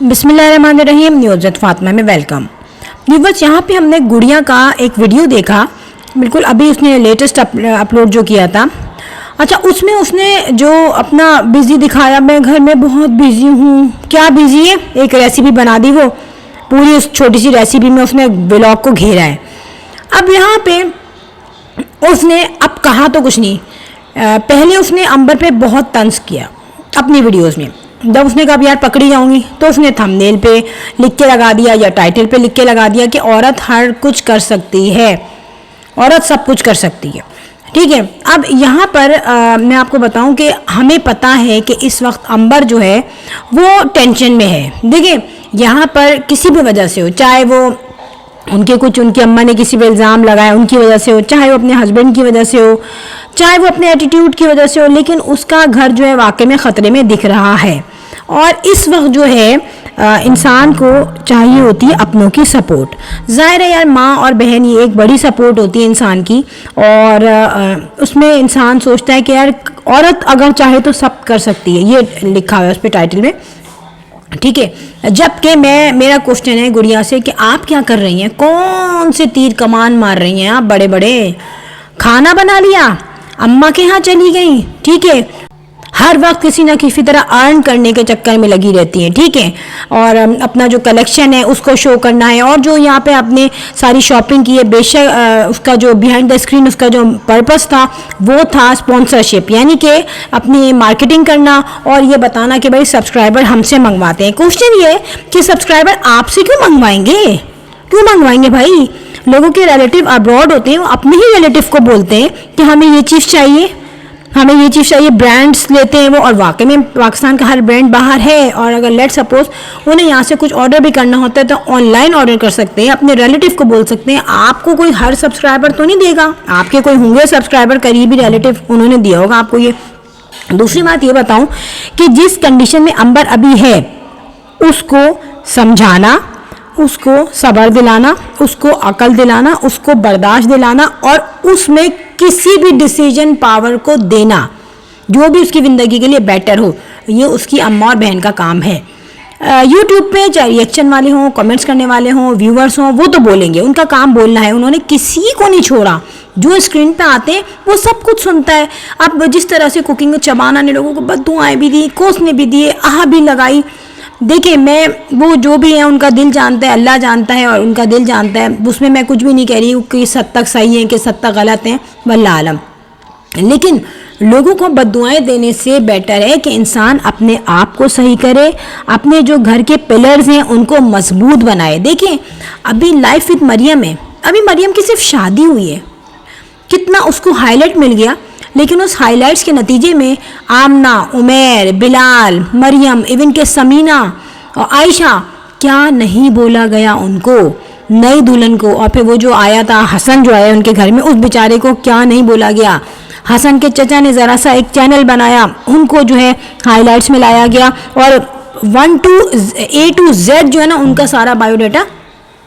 बिस्मिल्लाहिर्रहमानिर्रहीम। न्यूज़त फातिमा में welcome. Viewers, यहाँ पे हमने गुड़िया का एक वीडियो देखा, बिल्कुल अभी उसने लेटेस्ट अपलोड जो किया था। अच्छा, उसमें उसने जो अपना बिज़ी दिखाया, मैं घर में बहुत बिज़ी हूँ। क्या बिज़ी है? एक रेसिपी बना दी, वो पूरी उस छोटी सी रेसिपी में उसने व्लॉग को घेरा है। अब यहाँ पे उसने अब कहा तो कुछ नहीं, पहले उसने अंबर पे बहुत तंज किया अपनी वीडियोज़ में। जब उसने कहा यार पकड़ी जाऊंगी, तो उसने थंबनेल पे लिख के लगा दिया या टाइटल पे लिख के लगा दिया कि औरत हर कुछ कर सकती है, औरत सब कुछ कर सकती है। ठीक है, अब यहाँ पर मैं आपको बताऊं कि हमें पता है कि इस वक्त अंबर जो है वो टेंशन में है। देखिए, यहाँ पर किसी भी वजह से हो, चाहे वो उनकी अम्मा ने किसी पे इल्ज़ाम लगाया उनकी वजह से हो, चाहे वो अपने हस्बैंड की वजह से हो, चाहे वो अपने एटीट्यूड की वजह से हो, लेकिन उसका घर जो है वाकई में ख़तरे में दिख रहा है। और इस वक्त जो है इंसान को चाहिए होती है अपनों की सपोर्ट। ज़ाहिर है यार, माँ और बहन ये एक बड़ी सपोर्ट होती है इंसान की, और उसमें इंसान सोचता है कि यार औरत अगर चाहे तो सब कर सकती है, ये लिखा हुआ है उस पर टाइटल में। ठीक है, जबकि मेरा क्वेश्चन है गुड़िया से कि आप क्या कर रही हैं, कौन से तीर कमान मार रही हैं आप बड़े बड़े? खाना बना लिया, अम्मा के यहाँ चली गई, ठीक है, हर वक्त किसी ना किसी तरह अर्न करने के चक्कर में लगी रहती हैं। ठीक है, और अपना जो कलेक्शन है उसको शो करना है, और जो यहाँ पे आपने सारी शॉपिंग की है, बेशक उसका जो बिहाइंड द स्क्रीन उसका जो पर्पस था वो था स्पॉन्सरशिप, यानी कि अपनी मार्केटिंग करना और ये बताना कि भाई सब्सक्राइबर हमसे मंगवाते हैं। क्वेश्चन ये कि सब्सक्राइबर आपसे क्यों मंगवाएंगे? क्यों मंगवाएंगे भाई? लोगों के रिलेटिव अब्रॉड होते हैं, वो अपने ही रिलेटिव को बोलते हैं कि हमें ये चीज़ चाहिए, हमें ये चीज़ चाहिए, ब्रांड्स लेते हैं वो, और वाकई में पाकिस्तान का हर ब्रांड बाहर है। और अगर लेट सपोज उन्हें यहाँ से कुछ ऑर्डर भी करना होता है तो ऑनलाइन ऑर्डर कर सकते हैं, अपने रिलेटिव को बोल सकते हैं। आपको कोई हर सब्सक्राइबर तो नहीं देगा, आपके कोई होंगे सब्सक्राइबर, करीबी रिलेटिव, उन्होंने दिया होगा आपको ये। दूसरी बात ये बताऊँ कि जिस कंडीशन में अंबर अभी है उसको समझाना, उसको सब्र दिलाना, उसको अकल दिलाना, उसको बर्दाश्त दिलाना, और उसमें किसी भी डिसीजन पावर को देना जो भी उसकी ज़िंदगी के लिए बेटर हो, ये उसकी अम्मा और बहन का काम है। यूट्यूब पे चाहे रिएक्शन वाले हों, कमेंट्स करने वाले हों, व्यूवर्स हों, वो तो बोलेंगे, उनका काम बोलना है, उन्होंने किसी को नहीं छोड़ा। जो स्क्रीन पे आते हैं वो सब कुछ सुनता है। अब जिस तरह से कुकिंग में चबाना ने लोगों को बददुआएं भी दी, कोसने भी दिए, आह भी लगाई। देखिए, मैं वो जो भी है उनका दिल जानता है, अल्लाह जानता है और उनका दिल जानता है, उसमें मैं कुछ भी नहीं कह रही हूँ कि सद तक सही है कि सद तक गलत हैं, वल्लाह आलम। लेकिन लोगों को बद्दुआएं देने से बेटर है कि इंसान अपने आप को सही करे, अपने जो घर के पिलर्स हैं उनको मजबूत बनाए। देखिए, अभी लाइफ विद मरियम है, अभी मरियम की सिर्फ शादी हुई है, कितना उसको हाईलाइट मिल गया, लेकिन उस हाइलाइट्स के नतीजे में आमना, उमैर, बिलाल, मरियम, इवन के समीना और आयशा, क्या नहीं बोला गया उनको, नई दुल्हन को। और फिर वो जो आया था हसन, जो आया उनके घर में, उस बेचारे को क्या नहीं बोला गया। हसन के चचा ने ज़रा सा एक चैनल बनाया, उनको जो है हाइलाइट्स में लाया गया, और 1 to A to Z जो है ना, उनका सारा बायोडाटा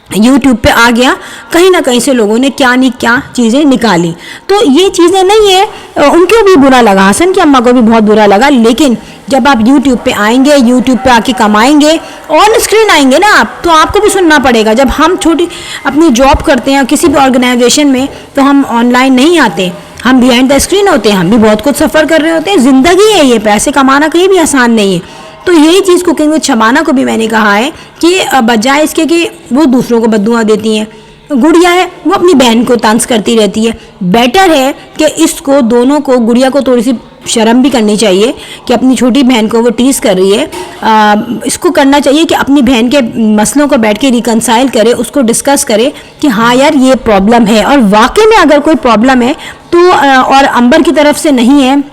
यूट्यूब पे आ गया। कहीं ना कहीं से लोगों ने क्या नहीं क्या चीज़ें निकाली। तो ये चीज़ें नहीं है, उनको भी बुरा लगा, हसन की अम्मा को भी बहुत बुरा लगा। लेकिन जब आप यूट्यूब पे आएंगे, यूट्यूब पे आके कमाएंगे, ऑन स्क्रीन आएंगे ना आप, तो आपको भी सुनना पड़ेगा। जब हम छोटी अपनी जॉब करते हैं किसी भी ऑर्गेनाइजेशन में, तो हम ऑनलाइन नहीं आते, हम बिहाइंड द स्क्रीन होते हैं, हम भी बहुत कुछ सफ़र कर रहे होते हैं। ज़िंदगी है ये, पैसे कमाना कहीं भी आसान नहीं है। तो यही चीज़ कुकिंग विद शबाना को भी मैंने कहा है कि बजाय इसके कि वो दूसरों को बद्दुआ देती हैं, गुड़िया है वो अपनी बहन को तंज करती रहती है, बेटर है कि इसको दोनों को, गुड़िया को थोड़ी सी शर्म भी करनी चाहिए कि अपनी छोटी बहन को वो टीज़ कर रही है। इसको करना चाहिए कि अपनी बहन के मसलों को बैठ के रिकंसाइल करे, उसको डिस्कस करे कि हाँ यार ये प्रॉब्लम है, और वाकई में अगर कोई प्रॉब्लम है तो और अंबर की तरफ से नहीं है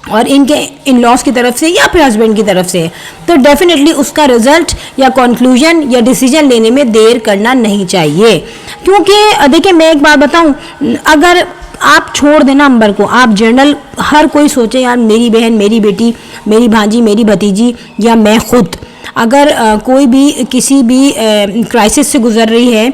और इनके इन लॉस की तरफ से या फिर हस्बैंड की तरफ से, तो डेफिनेटली उसका रिजल्ट या कंक्लूजन या डिसीजन लेने में देर करना नहीं चाहिए। क्योंकि देखिए, मैं एक बात बताऊं, अगर आप छोड़ देना अंबर को, आप जनरल हर कोई सोचे यार मेरी बहन, मेरी बेटी, मेरी भांजी, मेरी भतीजी या मैं खुद, अगर कोई भी किसी भी क्राइसिस से गुजर रही है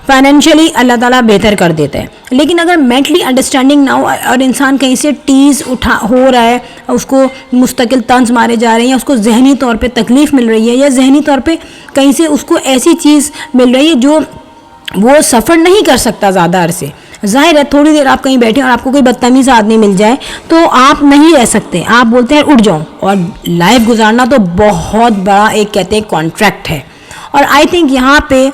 फाइनेंशियली अल्लाह ताला बेहतर कर देता है। लेकिन अगर मेंटली अंडरस्टैंडिंग ना हो और इंसान कहीं से टीज़ हो रहा है, उसको मुस्तकिल तंज मारे जा रहे हैं, या उसको जहनी तौर पे तकलीफ़ मिल रही है, या जहनी तौर पे कहीं से उसको ऐसी चीज़ मिल रही है जो वो सफ़र नहीं कर सकता ज़्यादा अरसे। ज़ाहिर है थोड़ी देर आप कहीं बैठे और आपको कोई बदतमीज़ आदमी मिल जाए तो आप नहीं रह सकते, आप बोलते हैं उठ जाओ। और लाइफ गुजारना तो बहुत बड़ा एक कहते हैं कॉन्ट्रैक्ट है। और आई थिंक यहाँ पे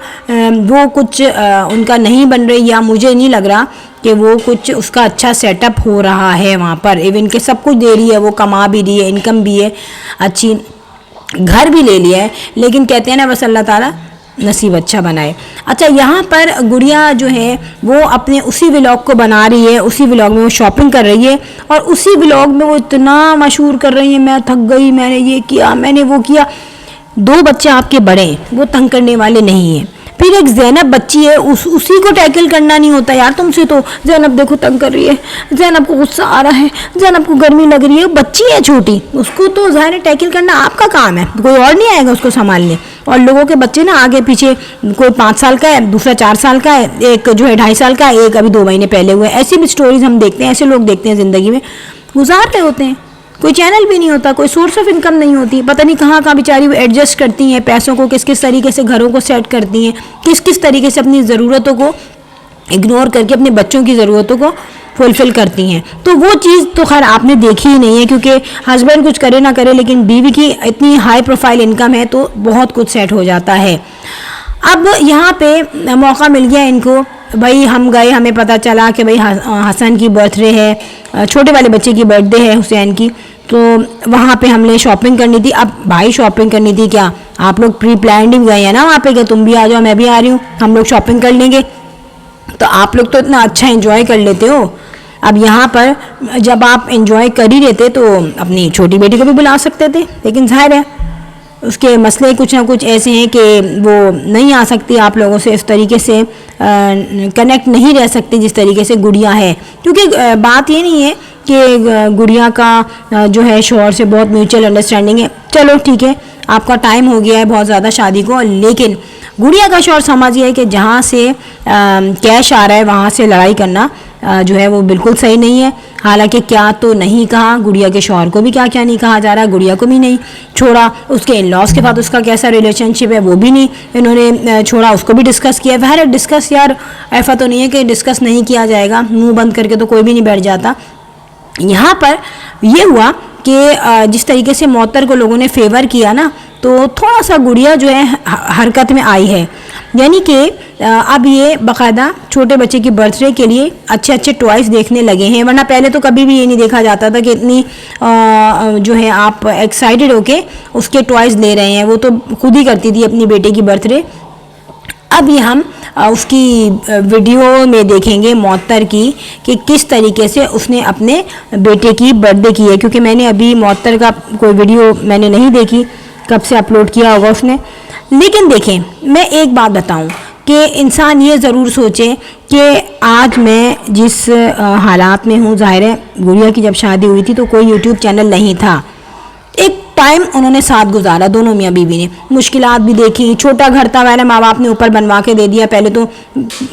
वो कुछ उनका नहीं बन रही, या मुझे नहीं लग रहा कि वो कुछ उसका अच्छा सेटअप हो रहा है वहाँ पर। इवन के सब कुछ दे रही है, वो कमा भी रही है, इनकम भी है अच्छी, घर भी ले लिया है, लेकिन कहते हैं ना बस अल्लाह ताला नसीब अच्छा बनाए। अच्छा, यहाँ पर गुड़िया जो है वो अपने उसी व्लॉग को बना रही है, उसी व्लॉग में वो शॉपिंग कर रही है, और उसी व्लॉग में वो इतना मशहूर कर रही है, मैं थक गई, मैंने ये किया, मैंने वो किया। 2 बच्चे आपके बड़े हैं, वो तंग करने वाले नहीं हैं। फिर एक ज़ैनब बच्ची है, उसी को टैकल करना नहीं होता यार तुमसे। तो ज़ैनब देखो तंग कर रही है, ज़ैनब को गुस्सा आ रहा है, ज़ैनब को गर्मी लग रही है, बच्ची है छोटी, उसको तो ज़ाहिर है टैकल करना आपका काम है, कोई और नहीं आएगा उसको संभालने। और लोगों के बच्चे ना आगे पीछे, कोई 5 साल का है, दूसरा 4 साल का है, एक जो है 2.5 साल का है, एक अभी 2 महीने पहले हुए। ऐसी भी स्टोरीज हम देखते हैं, ऐसे लोग देखते हैं ज़िंदगी में, गुजार रहे होते हैं, कोई चैनल भी नहीं होता, कोई सोर्स ऑफ इनकम नहीं होती, पता नहीं कहाँ कहाँ बेचारी वो एडजस्ट करती हैं पैसों को, किस किस तरीके से घरों को सेट करती हैं, किस किस तरीके से अपनी ज़रूरतों को इग्नोर करके अपने बच्चों की ज़रूरतों को फुलफ़िल करती हैं। तो वो चीज़ तो खैर आपने देखी ही नहीं है, क्योंकि हस्बैंड कुछ करे ना करे, लेकिन बीवी की इतनी हाई प्रोफाइल इनकम है तो बहुत कुछ सेट हो जाता है। अब यहाँ पे मौका मिल गया इनको, भाई हम गए, हमें पता चला कि भाई हसन की बर्थडे है, छोटे वाले बच्चे की बर्थडे है हुसैन की, तो वहाँ पे हमने शॉपिंग करनी थी। अब भाई शॉपिंग करनी थी क्या, आप लोग प्री प्लान्ड ही गए हैं ना वहाँ पे कि तुम भी आ जाओ, मैं भी आ रही हूँ, हम लोग शॉपिंग कर लेंगे। तो आप लोग तो इतना अच्छा एंजॉय कर लेते हो। अब यहाँ पर जब आप एंजॉय कर ही लेते तो अपनी छोटी बेटी को भी बुला सकते थे, लेकिन जाहिर है उसके मसले कुछ ना कुछ ऐसे हैं कि वो नहीं आ सकती आप लोगों से, इस तरीके से कनेक्ट नहीं रह सकती जिस तरीके से गुड़िया है। क्योंकि बात ये नहीं है कि गुड़िया का जो है शौहर से बहुत म्यूचुअल अंडरस्टैंडिंग है, चलो ठीक है आपका टाइम हो गया है बहुत ज़्यादा शादी को, लेकिन गुड़िया का शौहर समझिए कि जहाँ से कैश आ रहा है वहाँ से लड़ाई करना जो है वो बिल्कुल सही नहीं है। हालांकि क्या तो नहीं कहा, गुड़िया के शौहर को भी क्या क्या नहीं कहा जा रहा है, गुड़िया को भी नहीं छोड़ा, उसके इन लॉज के साथ उसका कैसा रिलेशनशिप है वो भी नहीं इन्होंने छोड़ा, उसको भी डिस्कस किया। वह डिस्कस यार ऐसा तो नहीं है कि डिस्कस नहीं किया जाएगा, मुंह बंद करके तो कोई भी नहीं बैठ जाता। यहाँ पर ये हुआ कि जिस तरीके से मौतर को लोगों ने फेवर किया ना, तो थोड़ा सा गुड़िया जो है हरकत में आई है। यानी कि अब ये बाकायदा छोटे बच्चे की बर्थडे के लिए अच्छे अच्छे टॉयज़ देखने लगे हैं, वरना पहले तो कभी भी ये नहीं देखा जाता था कि इतनी जो है आप एक्साइटेड होके उसके टॉयज़ ले रहे हैं। वो तो खुद ही करती थी अपनी बेटे की बर्थडे। अब ये हम उसकी वीडियो में देखेंगे मौतर की कि किस तरीके से उसने अपने बेटे की बर्थडे की है, क्योंकि मैंने अभी मौतर का कोई वीडियो मैंने नहीं देखी, कब से अपलोड किया होगा उसने। लेकिन देखें, मैं एक बात बताऊं कि इंसान ये ज़रूर सोचे कि आज मैं जिस हालात में हूँ, ज़ाहिर है गुड़िया की जब शादी हुई थी तो कोई यूट्यूब चैनल नहीं था, एक टाइम उन्होंने साथ गुजारा, दोनों मियाँ बीवी ने मुश्किलात भी देखी, छोटा घर था मैंने माँ बाप ने ऊपर बनवा के दे दिया। पहले तो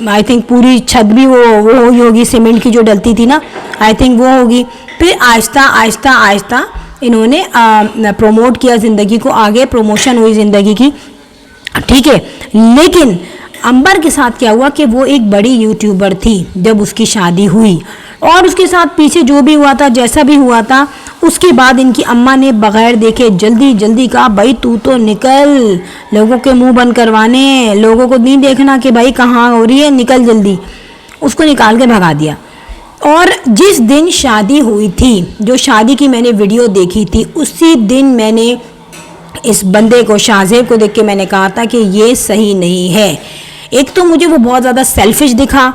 आई थिंक पूरी छत भी वो हुई होगी, सीमेंट की जो डलती थी ना, आई थिंक वो होगी। फिर आहिस्ता आहिस्ता आहिस्ता इन्होंने प्रमोट किया ज़िंदगी को आगे, प्रमोशन हुई ज़िंदगी की, ठीक है। लेकिन अंबर के साथ क्या हुआ कि वो एक बड़ी यूट्यूबर थी जब उसकी शादी हुई, और उसके साथ पीछे जो भी हुआ था, जैसा भी हुआ था, उसके बाद इनकी अम्मा ने बगैर देखे जल्दी जल्दी कहा भाई तू तो निकल, लोगों के मुंह बंद करवाने, लोगों को नहीं देखना कि भाई कहाँ हो रही है, निकल जल्दी। उसको निकाल के भगा दिया। और जिस दिन शादी हुई थी, जो शादी की मैंने वीडियो देखी थी, उसी दिन मैंने इस बंदे को, शाहजेब को देख के मैंने कहा था कि ये सही नहीं है। एक तो मुझे वो बहुत ज़्यादा सेल्फिश दिखा,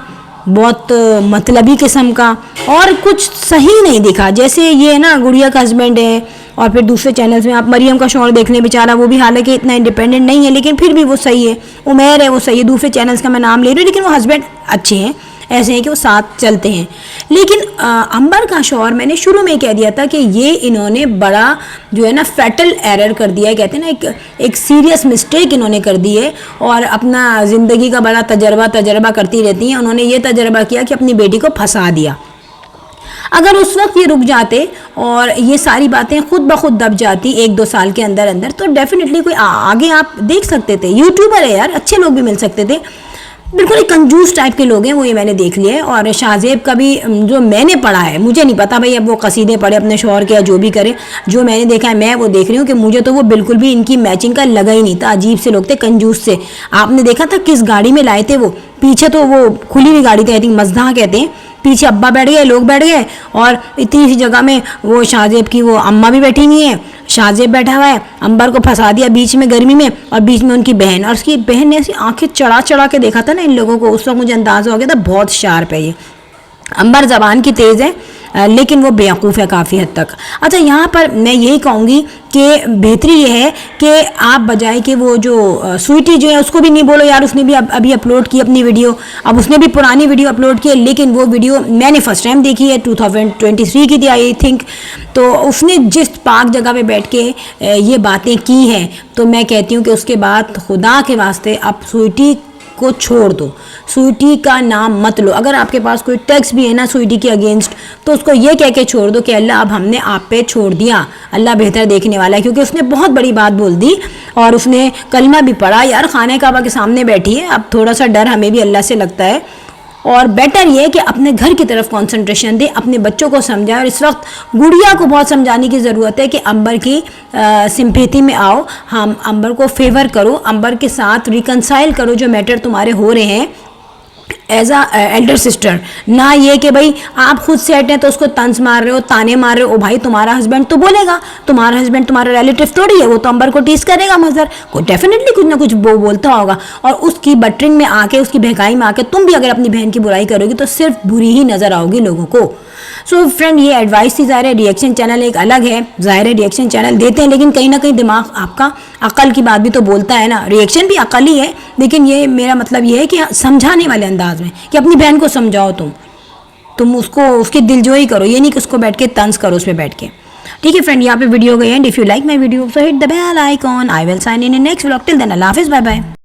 बहुत मतलबी किस्म का, और कुछ सही नहीं दिखा। जैसे ये ना गुड़िया का हस्बैंड है, और फिर दूसरे चैनल्स में आप मरियम का शौहर देख लें, बेचारा वो भी हालांकि इतना इंडिपेंडेंट नहीं है लेकिन फिर भी वो सही है, उमैर है वो सही है, दूसरे चैनल्स का मैं नाम ले रही हूँ, लेकिन वो हस्बैंड अच्छे हैं, ऐसे हैं कि वो साथ चलते हैं। लेकिन अंबर का शौहर, मैंने शुरू में कह दिया था कि ये इन्होंने बड़ा जो है ना फैटल एरर कर दिया है, कहते हैं ना एक सीरियस मिस्टेक इन्होंने कर दी है, और अपना ज़िंदगी का बड़ा तजर्बा करती रहती हैं। उन्होंने ये तजर्बा किया कि अपनी बेटी को फंसा दिया। अगर उस वक्त ये रुक जाते और ये सारी बातें खुद ब खुद दब जाती 1-2 साल के अंदर अंदर, तो डेफिनेटली कोई आगे आप देख सकते थे। यूट्यूबर है यार, अच्छे लोग भी मिल सकते थे। बिल्कुल एक कंजूस टाइप के लोग हैं वो, ये मैंने देख लिए है। और शाहजेब का भी जो मैंने पढ़ा है, मुझे नहीं पता भाई अब वो कसीदे पढ़े अपने शौहर के या जो भी करे, जो मैंने देखा है मैं वो देख रही हूँ कि मुझे तो वो बिल्कुल भी इनकी मैचिंग का लगा ही नहीं था। अजीब से लोग थे, कंजूस से। आपने देखा था किस गाड़ी में लाए थे वो, पीछे तो वो खुली हुई गाड़ी थी, आई थिंक मजदा कहते हैं, पीछे अब्बा बैठ गए, लोग बैठ गए, और इतनी सी जगह में वो शाहजेब की वो अम्मा भी बैठी हुई है, शाहजेब बैठा हुआ है, अंबर को फंसा दिया बीच में गर्मी में, और बीच में उनकी बहन। और उसकी बहन ने ऐसी आंखें चढ़ा के देखा था ना इन लोगों को, उस वक्त मुझे अंदाजा हो गया था बहुत शार्प है ये। अंबर ज़बान की तेज़ है, लेकिन वो बेवकूफ़ है काफ़ी हद तक। अच्छा, यहाँ पर मैं यही कहूँगी कि बेहतरी ये है कि आप बजाय कि वो जो स्वीटी जो है उसको भी नहीं बोलो यार, उसने भी अभी अपलोड की अपनी वीडियो, अब उसने भी पुरानी वीडियो अपलोड की है, लेकिन वो वीडियो मैंने फ़र्स्ट टाइम देखी है, 2023 की थी आई थिंक। तो उसने जिस पाक जगह पे बैठ के ये बातें की हैं, तो मैं कहती हूँ कि उसके बाद खुदा के वास्ते अब स्वीटी को छोड़ दो, स्वीटी का नाम मत लो। अगर आपके पास कोई टेक्स्ट भी है ना स्वीटी के अगेंस्ट, तो उसको ये कह के छोड़ दो कि अल्लाह अब हमने आप पे छोड़ दिया, अल्लाह बेहतर देखने वाला है। क्योंकि उसने बहुत बड़ी बात बोल दी और उसने कलमा भी पढ़ा यार, खाने काबा के सामने बैठी है। अब थोड़ा सा डर हमें भी अल्लाह से लगता है, और बेटर ये है कि अपने घर की तरफ कंसंट्रेशन दे, अपने बच्चों को समझाए। और इस वक्त गुड़िया को बहुत समझाने की ज़रूरत है कि अंबर की सिंपैथी में आओ, हम अंबर को फेवर करो, अंबर के साथ रिकंसाइल करो जो मैटर तुम्हारे हो रहे हैं एज अ एल्डर सिस्टर। ना ये कि भाई आप खुद सेट हैं तो उसको तंज मार रहे हो, ताने मार रहे हो। ओ भाई, तुम्हारा हस्बैंड तो बोलेगा, तुम्हारा हस्बैंड तुम्हारा रिलेटिव थोड़ी है, वो तो अंबर को टीस करेगा, मजर को डेफिनेटली कुछ ना कुछ बोलता होगा। और उसकी बटरिंग में आके, उसकी बहकाई में आके तुम भी अगर अपनी बहन की बुराई करोगी तो सिर्फ बुरी ही नजर आओगी लोगों को। सो फ्रेंड, ये एडवाइस थी। ज़ाहिर है रिएक्शन चैनल एक अलग है, ज़ाहिर है रिएक्शन चैनल देते हैं, लेकिन कहीं ना कहीं दिमाग आपका अकल की बात भी तो बोलता है ना। रिएक्शन भी अकल ही है, लेकिन ये मेरा मतलब ये है कि समझाने वाले अंदाज में, कि अपनी बहन को समझाओ, तुम उसको उसकी दिलजोई करो, ये नहीं कि उसको बैठ के तंज करो उस पर बैठ के। ठीक है फ्रेंड, यहाँ पे वीडियो गई and if you like my video so hit the bell icon. I will sign in next vlog. Till then अल्लाह हाफिज़, बाय बाय।